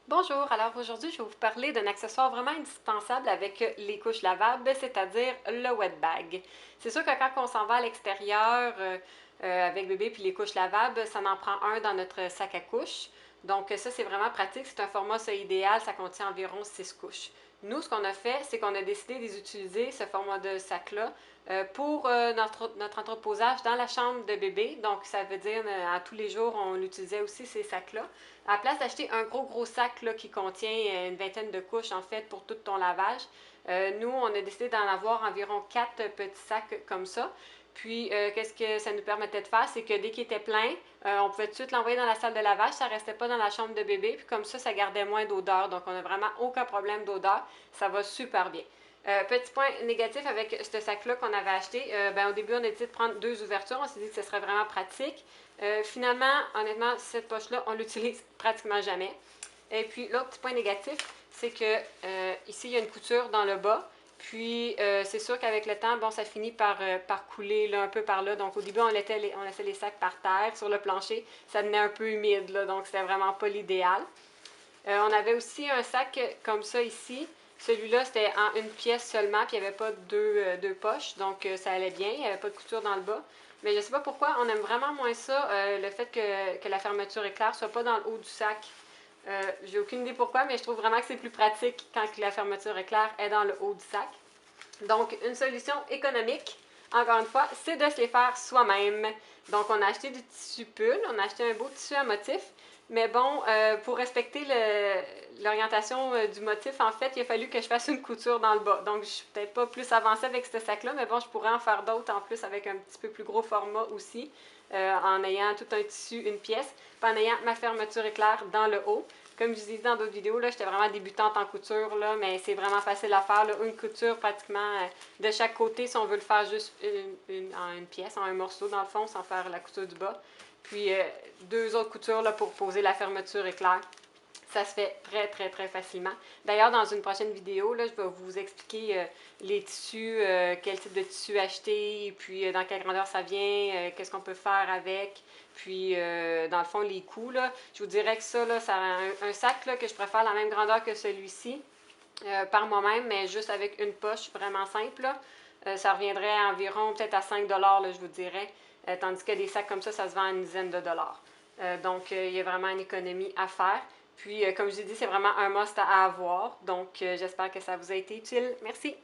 Bonjour, alors aujourd'hui je vais vous parler d'un accessoire vraiment indispensable avec les couches lavables, c'est-à-dire le wet bag. C'est sûr que quand on s'en va à l'extérieur avec bébé puis les couches lavables, ça en prend un dans notre sac à couches. Donc ça c'est vraiment pratique, c'est un format ça, idéal, ça contient environ 6 couches. Nous, ce qu'on a fait, c'est qu'on a décidé d'utiliser ce format de sac-là pour notre entreposage dans la chambre de bébé. Donc ça veut dire à tous les jours, on utilisait aussi ces sacs-là. À la place d'acheter un gros sac là, qui contient une vingtaine de couches en fait pour tout ton lavage, nous, on a décidé d'en avoir environ 4 petits sacs comme ça. Puis, qu'est-ce que ça nous permettait de faire? C'est que dès qu'il était plein, on pouvait tout de suite l'envoyer dans la salle de lavage, ça ne restait pas dans la chambre de bébé, puis comme ça gardait moins d'odeur. Donc, on n'a vraiment aucun problème d'odeur. Ça va super bien. Petit point négatif avec ce sac-là qu'on avait acheté, au début, on a décidé de prendre 2 ouvertures. On s'est dit que ce serait vraiment pratique. Finalement, honnêtement, cette poche-là, on l'utilise pratiquement jamais. Et puis, l'autre petit point négatif, c'est que ici, il y a une couture dans le bas. Puis, c'est sûr qu'avec le temps, bon, ça finit par couler là, un peu par là. Donc, au début, on laissait les sacs par terre, sur le plancher. Ça devenait un peu humide, là, donc c'était vraiment pas l'idéal. On avait aussi un sac comme ça ici. Celui-là, c'était en une pièce seulement, puis il n'y avait pas deux poches, donc ça allait bien. Il n'y avait pas de couture dans le bas. Mais je ne sais pas pourquoi, on aime vraiment moins ça, le fait que la fermeture éclair ne soit pas dans le haut du sac. J'ai aucune idée pourquoi, mais je trouve vraiment que c'est plus pratique quand la fermeture éclair est dans le haut du sac. Donc, une solution économique, encore une fois, c'est de se les faire soi-même. Donc, on a acheté du tissu pull, on a acheté un beau tissu à motif, mais bon, pour respecter l'orientation du motif, en fait, il a fallu que je fasse une couture dans le bas. Donc, je suis peut-être pas plus avancée avec ce sac-là, mais bon, je pourrais en faire d'autres en plus avec un petit peu plus gros format aussi, en ayant tout un tissu, une pièce, puis en ayant ma fermeture éclair dans le haut. Comme je vous ai dit dans d'autres vidéos, j'étais vraiment débutante en couture, là, mais c'est vraiment facile à faire. Là, une couture pratiquement de chaque côté si on veut le faire juste en une pièce, en un morceau dans le fond, sans faire la couture du bas. Puis 2 autres coutures là, pour poser la fermeture éclair. Ça se fait très facilement. D'ailleurs, dans une prochaine vidéo, là, je vais vous expliquer les tissus, quel type de tissu acheter, puis dans quelle grandeur ça vient, qu'est-ce qu'on peut faire avec, puis dans le fond, les coûts. Là. Je vous dirais que ça, là, un sac là, que je préfère la même grandeur que celui-ci, par moi-même, mais juste avec une poche vraiment simple, là, ça reviendrait à environ peut-être à 5 là, je vous dirais. Tandis que des sacs comme ça se vend à une dizaine de dollars. Donc, il y a vraiment une économie à faire. Puis, comme je vous ai dit, c'est vraiment un must à avoir. Donc, j'espère que ça vous a été utile. Merci!